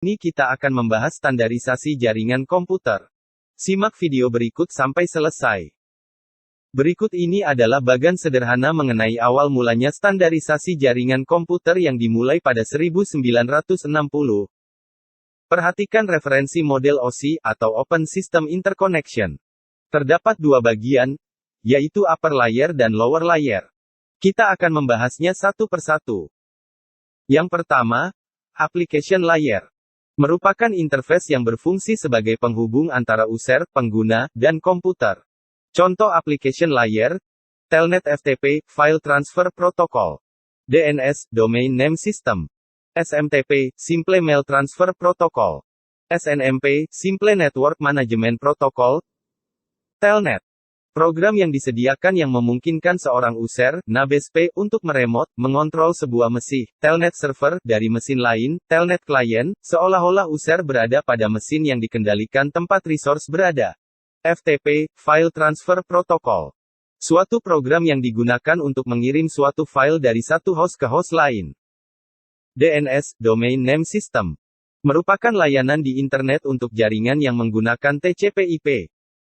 Ini kita akan membahas standarisasi jaringan komputer. Simak video berikut sampai selesai. Berikut ini adalah bagan sederhana mengenai awal mulanya standarisasi jaringan komputer yang dimulai pada 1960. Perhatikan referensi model OSI, atau Open System Interconnection. Terdapat dua bagian, yaitu upper layer dan lower layer. Kita akan membahasnya satu persatu. Yang pertama, application layer. Merupakan interface yang berfungsi sebagai penghubung antara user, pengguna, dan komputer. Contoh application layer, Telnet FTP, File Transfer Protocol. DNS, Domain Name System. SMTP, Simple Mail Transfer Protocol. SNMP, Simple Network Management Protocol. Telnet. Program yang disediakan yang memungkinkan seorang user, NABSP, untuk meremote, mengontrol sebuah mesin, Telnet server, dari mesin lain, Telnet client, seolah-olah user berada pada mesin yang dikendalikan tempat resource berada. FTP, File Transfer Protocol. Suatu program yang digunakan untuk mengirim suatu file dari satu host ke host lain. DNS, Domain Name System. Merupakan layanan di internet untuk jaringan yang menggunakan TCP/IP.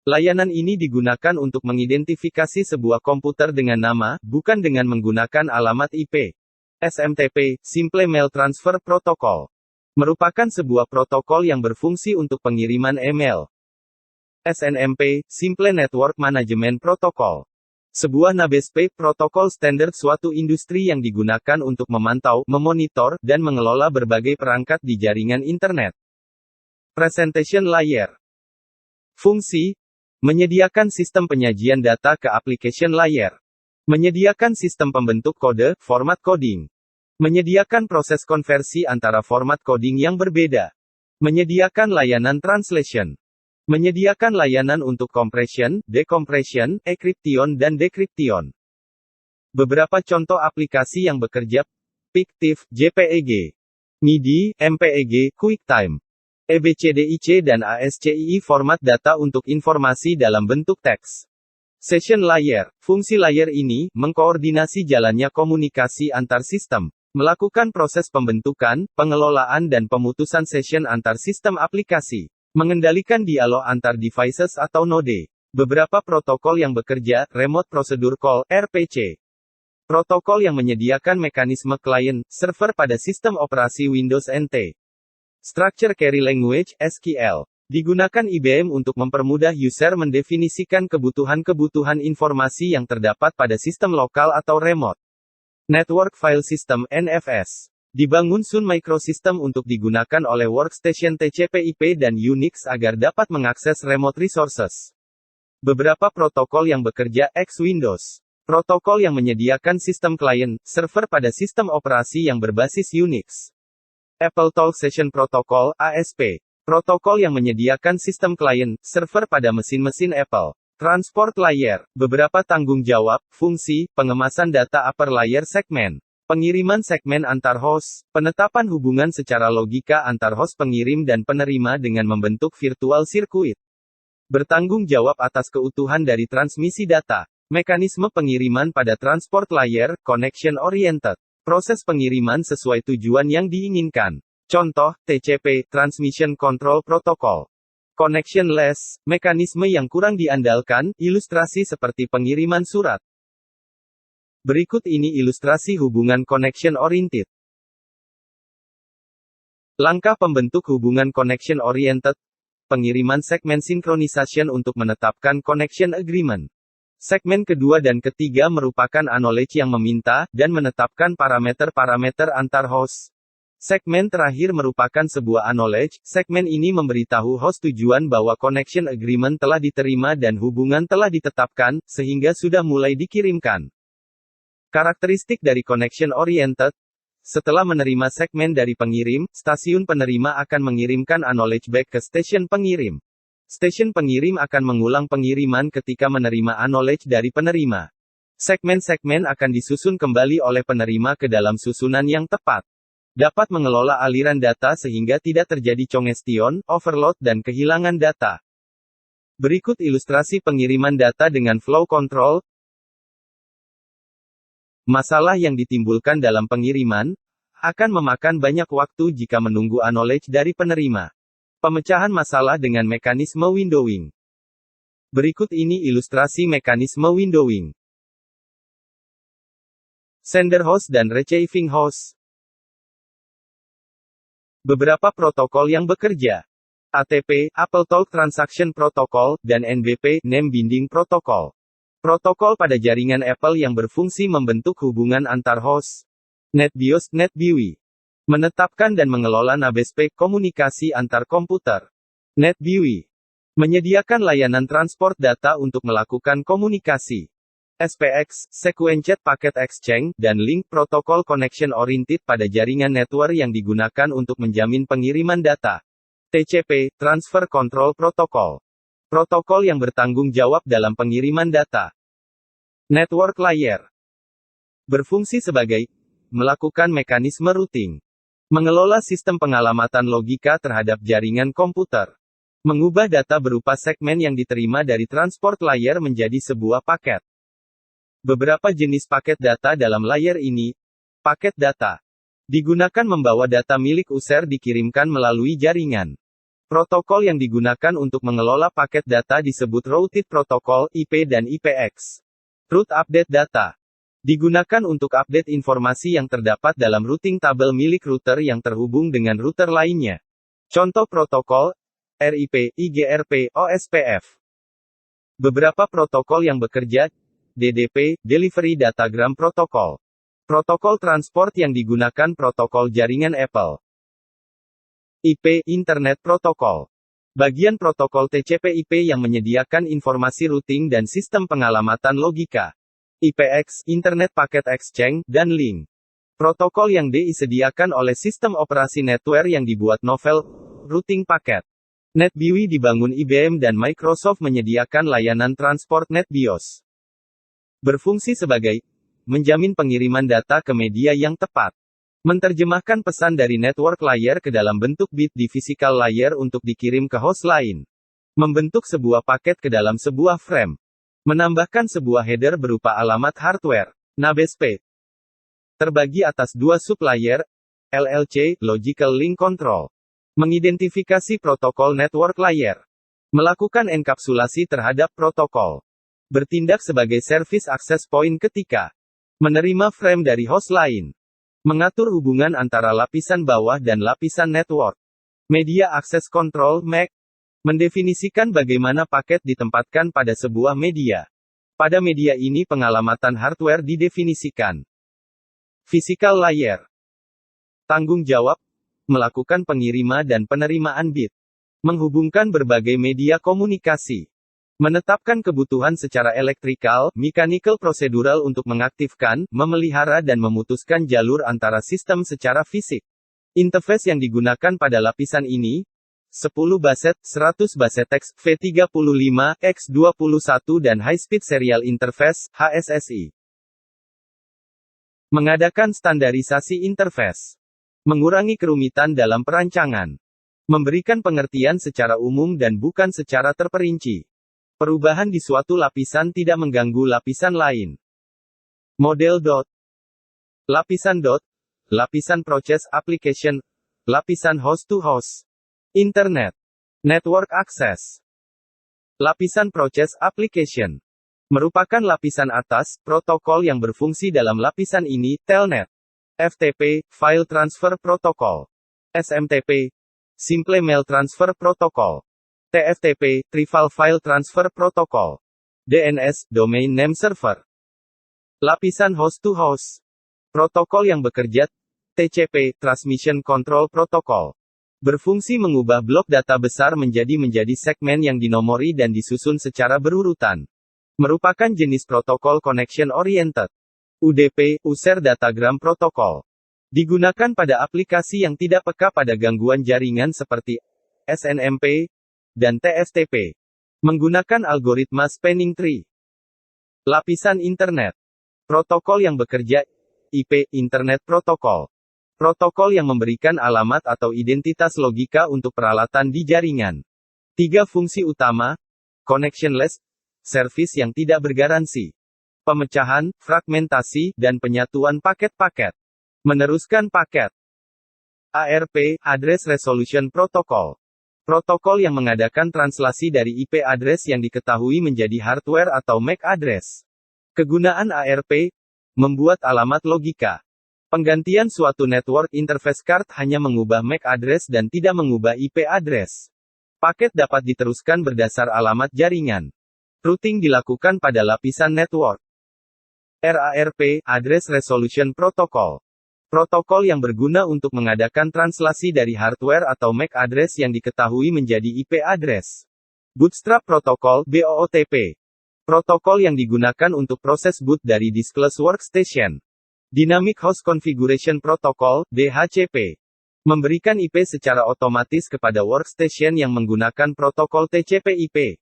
Layanan ini digunakan untuk mengidentifikasi sebuah komputer dengan nama, bukan dengan menggunakan alamat IP. SMTP, Simple Mail Transfer Protocol. Merupakan sebuah protokol yang berfungsi untuk pengiriman email. SNMP, Simple Network Management Protocol. Sebuah NABSP, protokol standar suatu industri yang digunakan untuk memantau, memonitor, dan mengelola berbagai perangkat di jaringan internet. Presentation layer. Fungsi: menyediakan sistem penyajian data ke application layer. Menyediakan sistem pembentuk kode, format coding. Menyediakan proses konversi antara format coding yang berbeda. Menyediakan layanan translation. Menyediakan layanan untuk compression, decompression, encryption dan decryption. Beberapa contoh aplikasi yang bekerja: PICTIF, JPEG, MIDI, MPEG, QuickTime, EBCDIC dan ASCII format data untuk informasi dalam bentuk teks. Session layer. Fungsi layer ini, mengkoordinasi jalannya komunikasi antar sistem. Melakukan proses pembentukan, pengelolaan dan pemutusan session antar sistem aplikasi. Mengendalikan dialog antar devices atau node. Beberapa protokol yang bekerja, Remote Procedure Call, RPC. Protokol yang menyediakan mekanisme client, server pada sistem operasi Windows NT. Structure Query Language, SQL. Digunakan IBM untuk mempermudah user mendefinisikan kebutuhan-kebutuhan informasi yang terdapat pada sistem lokal atau remote. Network File System, NFS. Dibangun Sun Microsystem untuk digunakan oleh workstation TCP/IP dan Unix agar dapat mengakses remote resources. Beberapa protokol yang bekerja, X-Windows. Protokol yang menyediakan sistem client, server pada sistem operasi yang berbasis Unix. AppleTalk Session Protocol, ASP. Protokol yang menyediakan sistem klien, server pada mesin-mesin Apple. Transport Layer. Beberapa tanggung jawab, fungsi, pengemasan data upper layer segmen. Pengiriman segmen antar host. Penetapan hubungan secara logika antar host pengirim dan penerima dengan membentuk virtual circuit. Bertanggung jawab atas keutuhan dari transmisi data. Mekanisme pengiriman pada transport layer, connection oriented. Proses pengiriman sesuai tujuan yang diinginkan. Contoh, TCP, Transmission Control Protocol. Connectionless, mekanisme yang kurang diandalkan, ilustrasi seperti pengiriman surat. Berikut ini ilustrasi hubungan connection oriented. Langkah pembentuk hubungan connection oriented. Pengiriman segmen synchronization untuk menetapkan connection agreement. Segmen kedua dan ketiga merupakan acknowledge yang meminta, dan menetapkan parameter-parameter antar host. Segmen terakhir merupakan sebuah acknowledge. Segmen ini memberitahu host tujuan bahwa connection agreement telah diterima dan hubungan telah ditetapkan, sehingga sudah mulai dikirimkan. Karakteristik dari connection oriented. Setelah menerima segmen dari pengirim, stasiun penerima akan mengirimkan acknowledge back ke stasiun pengirim. Stasiun pengirim akan mengulang pengiriman ketika menerima acknowledge dari penerima. Segmen-segmen akan disusun kembali oleh penerima ke dalam susunan yang tepat. Dapat mengelola aliran data sehingga tidak terjadi congestion, overload dan kehilangan data. Berikut ilustrasi pengiriman data dengan flow control. Masalah yang ditimbulkan dalam pengiriman. akan memakan banyak waktu jika menunggu acknowledge dari penerima. Pemecahan masalah dengan mekanisme windowing. Berikut ini ilustrasi mekanisme windowing. Sender host dan receiving host. Beberapa protokol yang bekerja. ATP, AppleTalk Transaction Protocol, dan NBP, Name Binding Protocol. Protokol pada jaringan Apple yang berfungsi membentuk hubungan antar host. NetBIOS, NetBIOS. Menetapkan dan mengelola namespace komunikasi antar komputer. NetBIOS. Menyediakan layanan transport data untuk melakukan komunikasi. SPX, Sequenced Packet Exchange, dan Link Protocol Connection Oriented pada jaringan network yang digunakan untuk menjamin pengiriman data. TCP, Transfer Control Protocol. Protokol yang bertanggung jawab dalam pengiriman data. Network Layer. Berfungsi sebagai melakukan mekanisme routing. Mengelola sistem pengalamatan logika terhadap jaringan komputer. Mengubah data berupa segmen yang diterima dari transport layer menjadi sebuah paket. Beberapa jenis paket data dalam layer ini. Paket data digunakan membawa data milik user dikirimkan melalui jaringan. Protokol yang digunakan untuk mengelola paket data disebut Routed Protocol, IP dan IPX. Route Update Data digunakan untuk update informasi yang terdapat dalam routing tabel milik router yang terhubung dengan router lainnya. Contoh protokol, RIP, IGRP, OSPF. Beberapa protokol yang bekerja, DDP, Delivery Datagram Protocol. Protokol transport yang digunakan protokol jaringan Apple. IP, Internet Protocol. Bagian protokol TCP/IP yang menyediakan informasi routing dan sistem pengalamatan logika. IPX, Internet Packet Exchange, dan Link. Protokol yang disediakan oleh sistem operasi network yang dibuat novel, routing paket. NetBIOS dibangun IBM dan Microsoft menyediakan layanan transport NetBIOS. Berfungsi sebagai menjamin pengiriman data ke media yang tepat. Menerjemahkan pesan dari network layer ke dalam bentuk bit di physical layer untuk dikirim ke host lain. Membentuk sebuah paket ke dalam sebuah frame. Menambahkan sebuah header berupa alamat hardware. Namespace. Terbagi atas dua sublayer. LLC, Logical Link Control. Mengidentifikasi protokol network layer. Melakukan enkapsulasi terhadap protokol. Bertindak sebagai service access point ketika menerima frame dari host lain. Mengatur hubungan antara lapisan bawah dan lapisan network. Media Access Control, MAC. Mendefinisikan bagaimana paket ditempatkan pada sebuah media. Pada media ini pengalamatan hardware didefinisikan. Physical Layer. Tanggung jawab. Melakukan pengiriman dan penerimaan bit. Menghubungkan berbagai media komunikasi. Menetapkan kebutuhan secara elektrikal, mechanical procedural untuk mengaktifkan, memelihara dan memutuskan jalur antara sistem secara fisik. Interface yang digunakan pada lapisan ini, 10 baset, 100 basetex, V35, X21 dan High Speed Serial Interface, HSSI. Mengadakan standarisasi interface. Mengurangi kerumitan dalam perancangan. Memberikan pengertian secara umum dan bukan secara terperinci. Perubahan di suatu lapisan tidak mengganggu lapisan lain. Model dot. Lapisan dot. Lapisan process application. Lapisan host to host. Internet. Network access. Lapisan process application. Merupakan lapisan atas, protokol yang berfungsi dalam lapisan ini, Telnet. FTP, File Transfer Protocol. SMTP, Simple Mail Transfer Protocol. TFTP, Trivial File Transfer Protocol. DNS, Domain Name Server. Lapisan host to host. Protokol yang bekerja, TCP, Transmission Control Protocol. Berfungsi mengubah blok data besar menjadi segmen yang dinomori dan disusun secara berurutan. Merupakan jenis protokol connection oriented. UDP, User Datagram Protocol. Digunakan pada aplikasi yang tidak peka pada gangguan jaringan seperti SNMP dan TFTP. Menggunakan algoritma spanning tree. Lapisan internet. Protokol yang bekerja, IP, Internet Protocol. Protokol yang memberikan alamat atau identitas logika untuk peralatan di jaringan. 3 fungsi utama. Connectionless, service yang tidak bergaransi. Pemecahan, fragmentasi, dan penyatuan paket-paket. Meneruskan paket. ARP, Address Resolution Protocol. Protokol yang mengadakan translasi dari IP address yang diketahui menjadi hardware atau MAC address. Kegunaan ARP, membuat alamat logika. Penggantian suatu network interface card hanya mengubah MAC address dan tidak mengubah IP address. Paket dapat diteruskan berdasar alamat jaringan. Routing dilakukan pada lapisan network. RARP, Address Resolution Protocol. Protokol yang berguna untuk mengadakan translasi dari hardware atau MAC address yang diketahui menjadi IP address. Bootstrap Protocol, BOOTP. Protokol yang digunakan untuk proses boot dari diskless workstation. Dynamic Host Configuration Protocol, DHCP. Memberikan IP secara otomatis kepada workstation yang menggunakan protokol TCP/IP.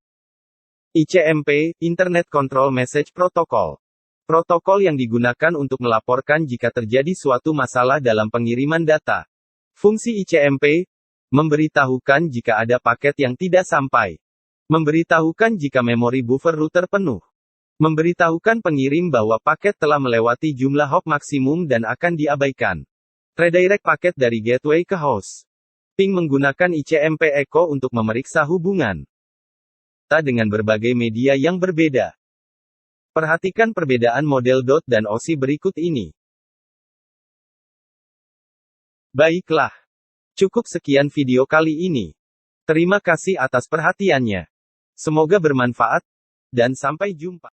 ICMP, Internet Control Message Protocol. Protokol yang digunakan untuk melaporkan jika terjadi suatu masalah dalam pengiriman data. Fungsi ICMP, memberitahukan jika ada paket yang tidak sampai. Memberitahukan jika memori buffer router penuh. Memberitahukan pengirim bahwa paket telah melewati jumlah hop maksimum dan akan diabaikan. Redirect paket dari gateway ke host. Ping menggunakan ICMP Echo untuk memeriksa hubungan dengan berbagai media yang berbeda. Perhatikan perbedaan model DOT dan OSI berikut ini. Baiklah. Cukup sekian video kali ini. Terima kasih atas perhatiannya. Semoga bermanfaat, dan sampai jumpa.